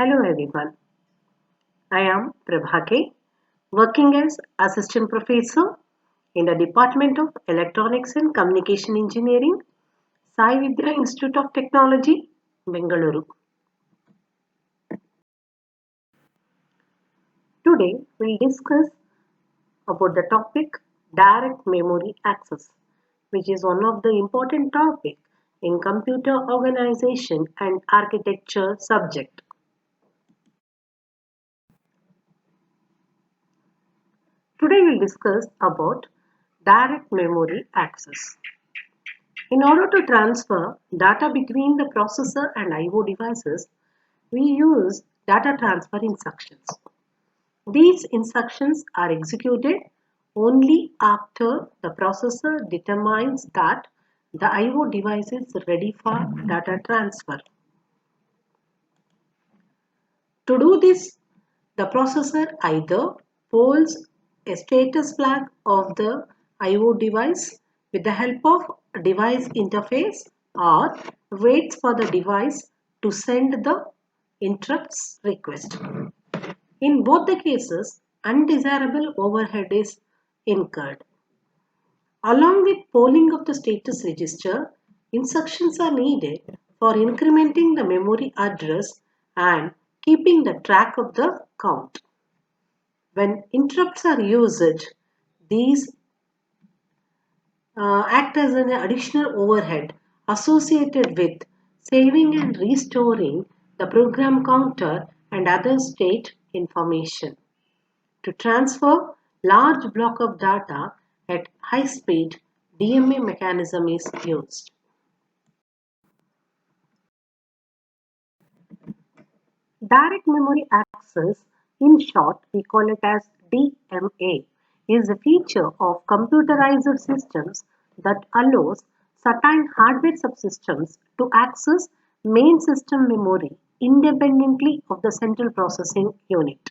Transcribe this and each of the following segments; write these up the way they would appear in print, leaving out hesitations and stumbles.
Hello everyone, I am Prabhake, working as Assistant Professor in the Department of Electronics and Communication Engineering, Sai Vidya Institute of Technology, Bengaluru. Today we'll discuss about the topic Direct Memory Access, which is one of the important topics in computer organization and architecture subject. Today we'll discuss about direct memory access. In order to transfer data between the processor and I/O devices, we use data transfer instructions. These instructions are executed only after the processor determines that the I/O device is ready for data transfer. To do this, the processor either polls a status flag of the I/O device with the help of device interface or waits for the device to send the interrupts request. In both the cases, undesirable overhead is incurred. Along with polling of the status register, instructions are needed for incrementing the memory address and keeping the track of the count. When interrupts are used, these act as an additional overhead associated with saving and restoring the program counter and other state information. To transfer large block of data at high speed, DMA mechanism is used. Direct memory access, in short, we call it as DMA, is a feature of computerized systems that allows certain hardware subsystems to access main system memory independently of the central processing unit.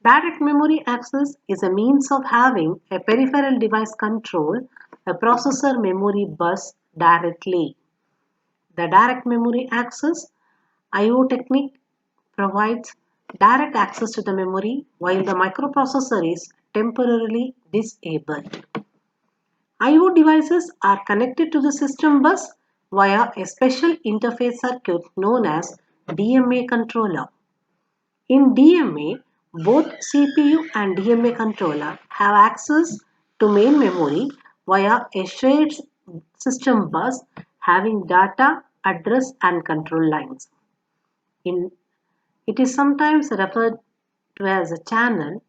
Direct memory access is a means of having a peripheral device control a processor memory bus directly. The direct memory access I/O technique provides direct access to the memory while the microprocessor is temporarily disabled. I/O devices are connected to the system bus via a special interface circuit known as DMA controller. In DMA, both CPU and DMA controller have access to main memory via a shared system bus having data, address and control lines. It is sometimes referred to as a channel.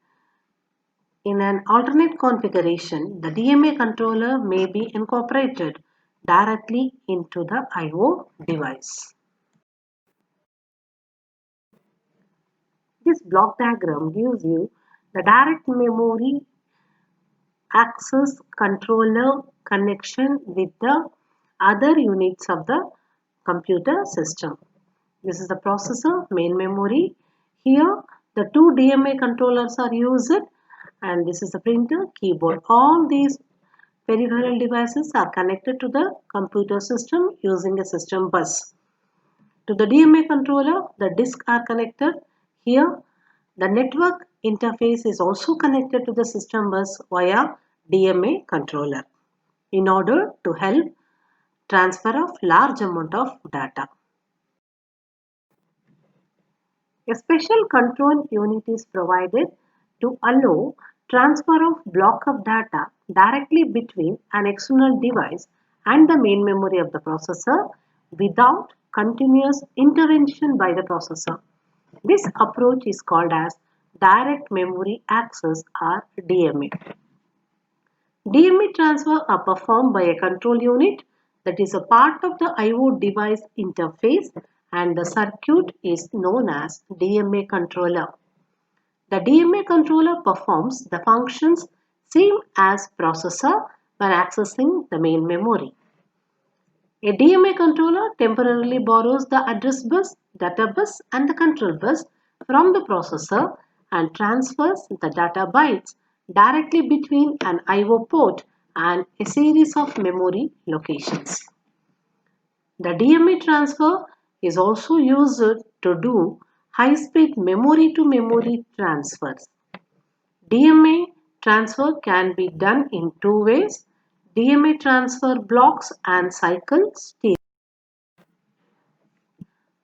In an alternate configuration, the DMA controller may be incorporated directly into the I/O device. This block diagram gives you the direct memory access controller connection with the other units of the computer system. This is the processor, main memory. Here the two DMA controllers are used and this is the printer, keyboard. All these peripheral devices are connected to the computer system using a system bus. To the DMA controller, the disks are connected. Here the network interface is also connected to the system bus via DMA controller in order to help transfer of large amount of data. A special control unit is provided to allow transfer of block of data directly between an external device and the main memory of the processor without continuous intervention by the processor. This approach is called as direct memory access or DMA. DMA transfer are performed by a control unit that is a part of the I/O device interface and the circuit is known as DMA controller. The DMA controller performs the functions same as processor when accessing the main memory. A DMA controller temporarily borrows the address bus, data bus and the control bus from the processor and transfers the data bytes directly between an I/O port and a series of memory locations. The DMA transfer is also used to do high-speed memory-to-memory transfers. DMA transfer can be done in two ways: DMA transfer blocks and cycle steering.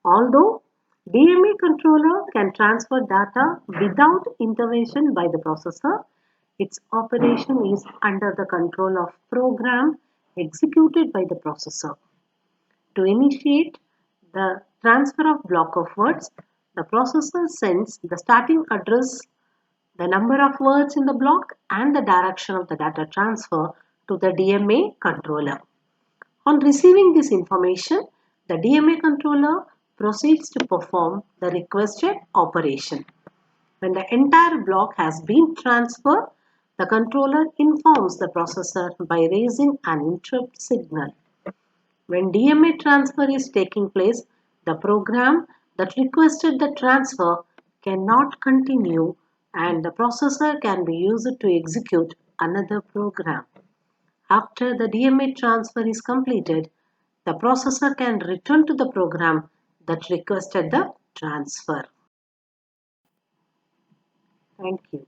Although DMA controller can transfer data without intervention by the processor, its operation is under the control of program executed by the processor. To initiate the transfer of block of words, the processor sends the starting address, the number of words in the block, and the direction of the data transfer to the DMA controller. On receiving this information, the DMA controller proceeds to perform the requested operation. When the entire block has been transferred, the controller informs the processor by raising an interrupt signal. When DMA transfer is taking place, the program that requested the transfer cannot continue and the processor can be used to execute another program. After the DMA transfer is completed, the processor can return to the program that requested the transfer. Thank you.